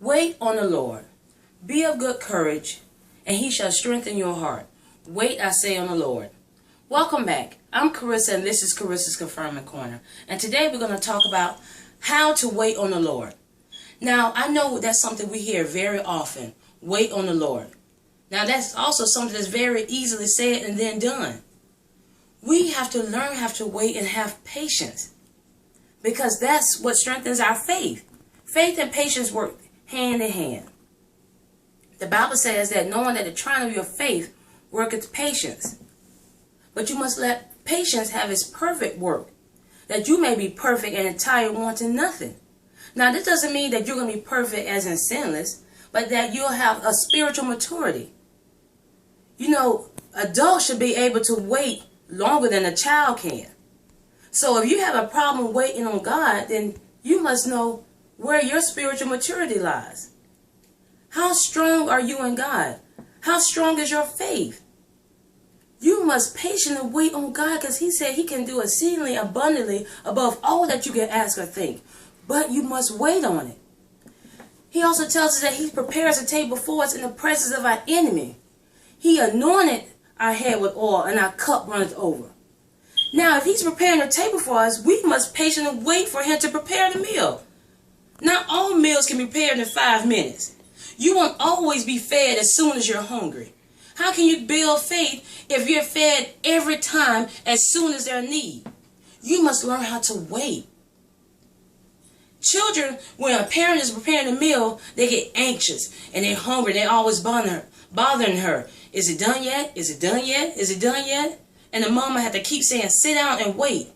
Wait on the Lord. Be of good courage, and he shall strengthen your heart. Wait, I say, on the Lord. Welcome back. I'm Carissa, and this is Carissa's Confirming Corner. And today we're going to talk about how to wait on the Lord. Now, I know that's something we hear very often. Wait on the Lord. Now, that's also something that's very easily said and then done. We have to learn how to wait and have patience, because that's what strengthens our faith. Faith and patience work hand in hand. The Bible says that knowing that the trying of your faith worketh patience. But you must let patience have its perfect work, that you may be perfect and entire, wanting nothing. Now, this doesn't mean that you're going to be perfect as in sinless, but that you'll have a spiritual maturity. You know, adults should be able to wait longer than a child can. So if you have a problem waiting on God, then you must know where your spiritual maturity lies. How strong are you in God? How strong is your faith? You must patiently wait on God, because he said he can do exceedingly abundantly above all that you can ask or think. But you must wait on it. He also tells us that he prepares a table before us in the presence of our enemy. He anointed our head with oil, and our cup runneth over. Now, if he's preparing a table for us, we must patiently wait for him to prepare the meal. Not all meals can be prepared in 5 minutes. You won't always be fed as soon as you're hungry. How can you build faith if you're fed every time as soon as there's need? You must learn how to wait. Children, when a parent is preparing a meal, they get anxious and they're hungry. They're always bothering her. Is it done yet? Is it done yet? Is it done yet? And the mama had to keep saying, sit down and wait.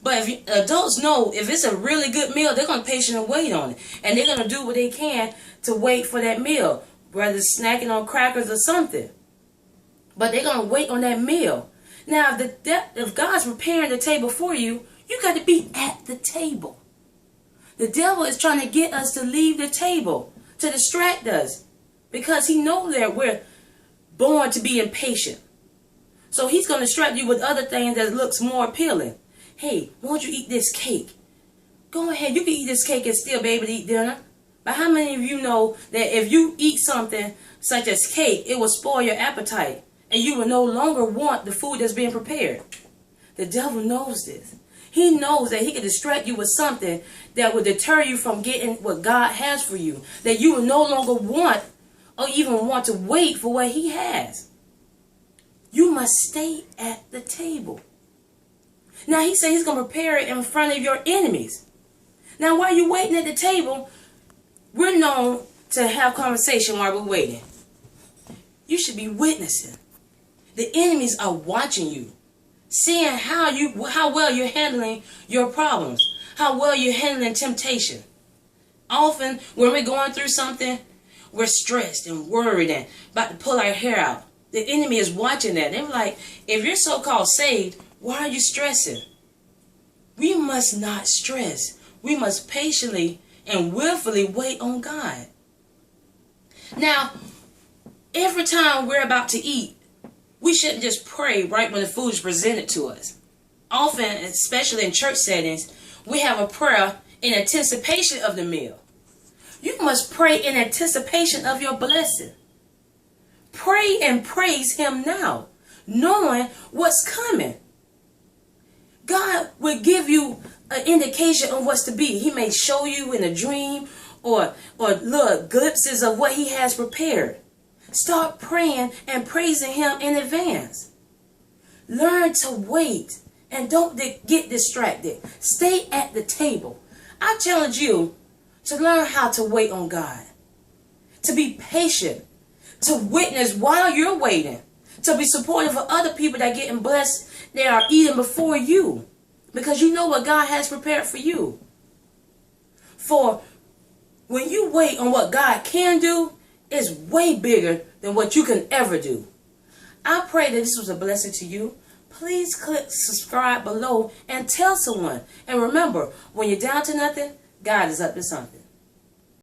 But if adults know if it's a really good meal, they're going to patiently wait on it. And they're going to do what they can to wait for that meal, whether it's snacking on crackers or something. But they're going to wait on that meal. Now, if God's preparing the table for you, you got to be at the table. The devil is trying to get us to leave the table, to distract us, because he knows that we're born to be impatient. So he's going to distract you with other things that looks more appealing. Hey, won't you eat this cake? Go ahead, you can eat this cake and still be able to eat dinner. But how many of you know that if you eat something such as cake, it will spoil your appetite, and you will no longer want the food that's being prepared? The devil knows this. He knows that he can distract you with something that will deter you from getting what God has for you, that you will no longer want or even want to wait for what he has. You must stay at the table. Now, he said he's going to prepare it in front of your enemies. Now, while you're waiting at the table, we're known to have conversation while we're waiting. You should be witnessing. The enemies are watching you, seeing how well you're handling your problems, how well you're handling temptation. Often, when we're going through something, we're stressed and worried and about to pull our hair out. The enemy is watching that. They're like, if you're so-called saved, why are you stressing? We must not stress. We must patiently and willfully wait on God. Now, every time we're about to eat, we shouldn't just pray right when the food is presented to us. Often, especially in church settings, we have a prayer in anticipation of the meal. You must pray in anticipation of your blessing. Pray and praise him now, knowing what's coming. God will give you an indication of what's to be. He may show you in a dream or look, glimpses of what he has prepared. Start praying and praising him in advance. Learn to wait and don't get distracted. Stay at the table. I challenge you to learn how to wait on God, to be patient, to witness while you're waiting, to be supportive of other people that are getting blessed, they are eating before you, because you know what God has prepared for you. For when you wait on what God can do, it's way bigger than what you can ever do. I pray that this was a blessing to you. Please click subscribe below and tell someone. And remember, when you're down to nothing, God is up to something.